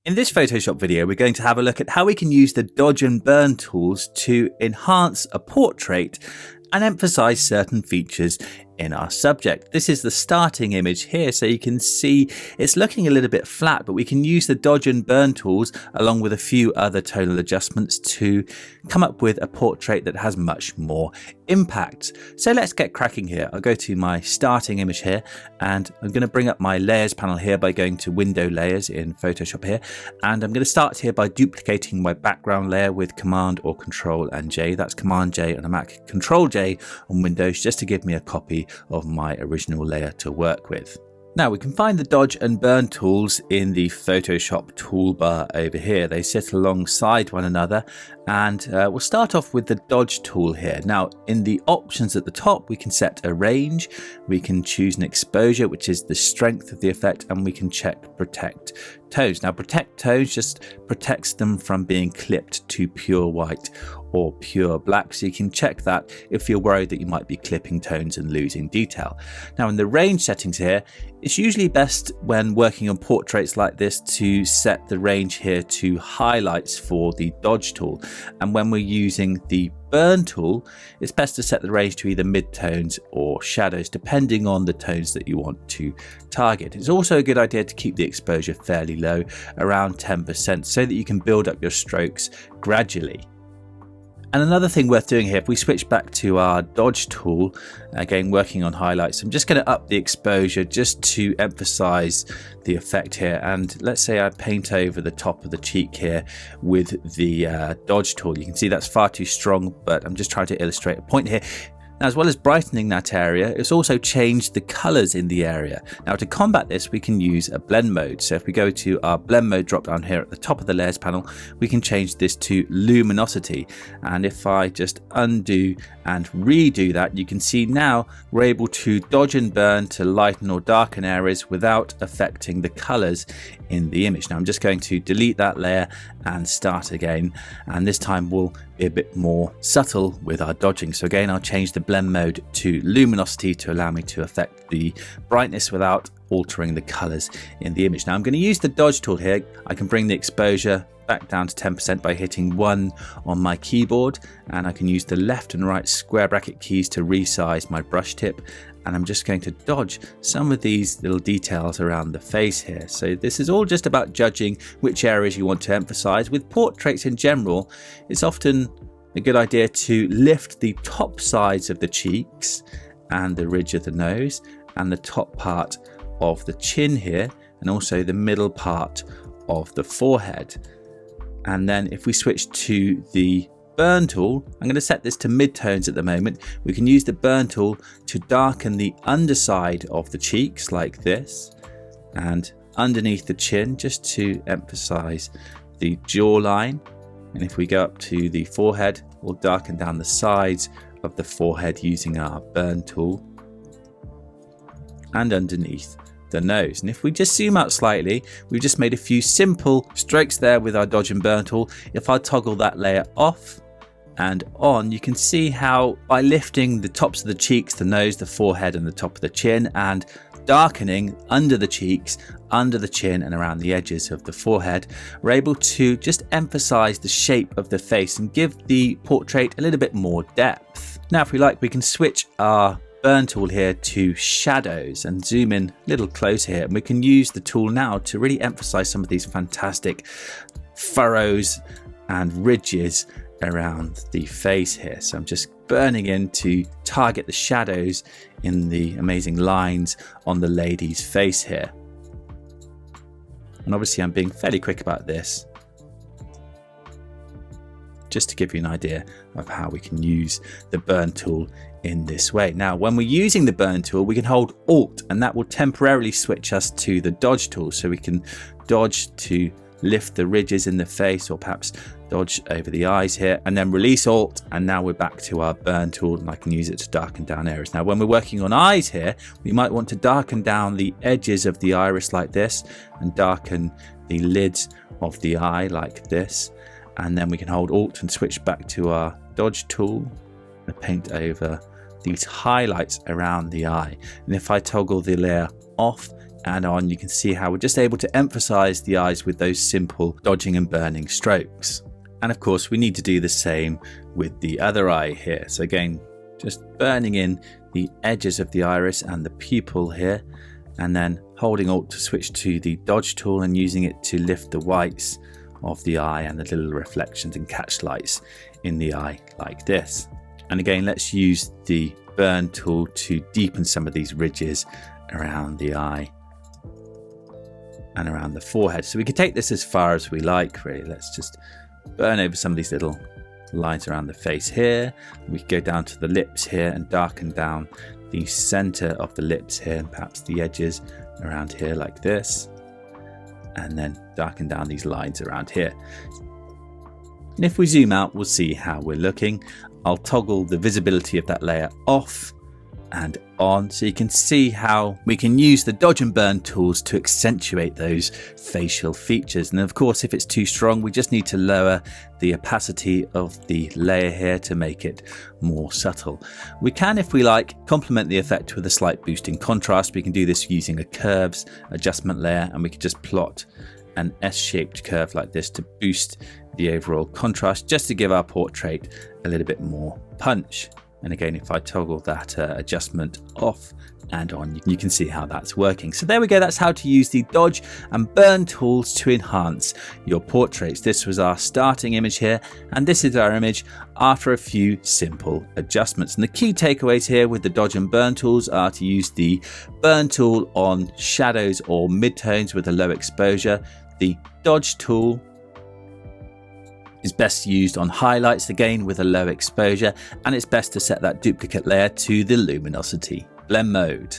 In this Photoshop video, we're going to have a look at how we can use the dodge and burn tools to enhance a portrait and emphasize certain features in our subject. This is the starting image here, so you can see it's looking a little bit flat, but we can use the dodge and burn tools along with a few other tonal adjustments to come up with a portrait that has much more impact. So let's get cracking here. I'll go to my starting image here, and I'm going to bring up my layers panel here by going to window layers in Photoshop here, and I'm going to start here by duplicating my background layer with Command or Control and J. That's Command J on a Mac, Control J on Windows, just to give me a copy of my original layer to work with. Now we can find the dodge and burn tools in the Photoshop toolbar over here. They sit alongside one another, and we'll start off with the dodge tool here. Now in the options at the top, we can set a range, we can choose an exposure, which is the strength of the effect, and we can check protect tones. Now protect tones just protects them from being clipped to pure white or pure black, so you can check that if you're worried that you might be clipping tones and losing detail. Now in the range settings here, it's usually best when working on portraits like this to set the range here to highlights for the dodge tool, and when we're using the burn tool, it's best to set the range to either midtones or shadows, depending on the tones that you want to target. It's also a good idea to keep the exposure fairly low, around 10%, so that you can build up your strokes gradually. And another thing worth doing here, if we switch back to our dodge tool, again working on highlights, I'm just going to up the exposure just to emphasize the effect here. And let's say I paint over the top of the cheek here with the dodge tool. You can see that's far too strong, but I'm just trying to illustrate a point here. Now, as well as brightening that area, it's also changed the colors in the area. Now, to combat this, we can use a blend mode. So if we go to our blend mode drop down here at the top of the layers panel, we can change this to luminosity. And if I just undo and redo that, you can see now we're able to dodge and burn to lighten or darken areas without affecting the colors in the image. Now I'm just going to delete that layer and start again, and this time we'll be a bit more subtle with our dodging. So again, I'll change the blend mode to luminosity to allow me to affect the brightness without altering the colors in the image. Now I'm going to use the dodge tool here. I can bring the exposure back down to 10% by hitting 1 on my keyboard, and I can use the left and right square bracket keys to resize my brush tip, and I'm just going to dodge some of these little details around the face here. So this is all just about judging which areas you want to emphasize. With portraits in general, it's often a good idea to lift the top sides of the cheeks and the ridge of the nose and the top part of the chin here, and also the middle part of the forehead. And then if we switch to the burn tool, I'm going to set this to midtones at the moment. We can use the burn tool to darken the underside of the cheeks like this, and underneath the chin just to emphasize the jawline. And if we go up to the forehead, we'll darken down the sides of the forehead using our burn tool, and underneath the nose. And if we just zoom out slightly, we've just made a few simple strokes there with our dodge and burn tool. If I toggle that layer off and on, you can see how by lifting the tops of the cheeks, the nose, the forehead and the top of the chin, and darkening under the cheeks, under the chin and around the edges of the forehead, we're able to just emphasize the shape of the face and give the portrait a little bit more depth. Now if we like, we can switch our burn tool here to shadows and zoom in a little closer here, and we can use the tool now to really emphasize some of these fantastic furrows and ridges around the face here. So I'm just burning in to target the shadows in the amazing lines on the lady's face here. And obviously I'm being fairly quick about this, just to give you an idea of how we can use the burn tool in this way. Now, when we're using the burn tool, we can hold Alt, and that will temporarily switch us to the dodge tool. So we can dodge to lift the ridges in the face, or perhaps dodge over the eyes here, and then release Alt, and now we're back to our burn tool, and I can use it to darken down areas. Now, when we're working on eyes here, we might want to darken down the edges of the iris like this, and darken the lids of the eye like this. And then we can hold Alt and switch back to our dodge tool and paint over these highlights around the eye. And if I toggle the layer off, and on, you can see how we're just able to emphasize the eyes with those simple dodging and burning strokes. And of course, we need to do the same with the other eye here. So again, just burning in the edges of the iris and the pupil here, and then holding Alt to switch to the dodge tool and using it to lift the whites of the eye and the little reflections and catch lights in the eye like this. And again, let's use the burn tool to deepen some of these ridges around the eye and around the forehead. So we can take this as far as we like, really. Let's just burn over some of these little lines around the face here. We can go down to the lips here and darken down the center of the lips here and perhaps the edges around here like this, and then darken down these lines around here. And if we zoom out, we'll see how we're looking. I'll toggle the visibility of that layer off and on, so you can see how we can use the dodge and burn tools to accentuate those facial features. And of course, if it's too strong, we just need to lower the opacity of the layer here to make it more subtle. We can, if we like, complement the effect with a slight boost in contrast. We can do this using a curves adjustment layer, and we can just plot an S-shaped curve like this to boost the overall contrast, just to give our portrait a little bit more punch. And again, if I toggle that adjustment off and on, you can see how that's working. So there we go. That's how to use the dodge and burn tools to enhance your portraits. This was our starting image here, and this is our image after a few simple adjustments. And the key takeaways here with the dodge and burn tools are to use the burn tool on shadows or midtones with a low exposure. The dodge tool is best used on highlights, again with a low exposure, and it's best to set that duplicate layer to the luminosity blend mode.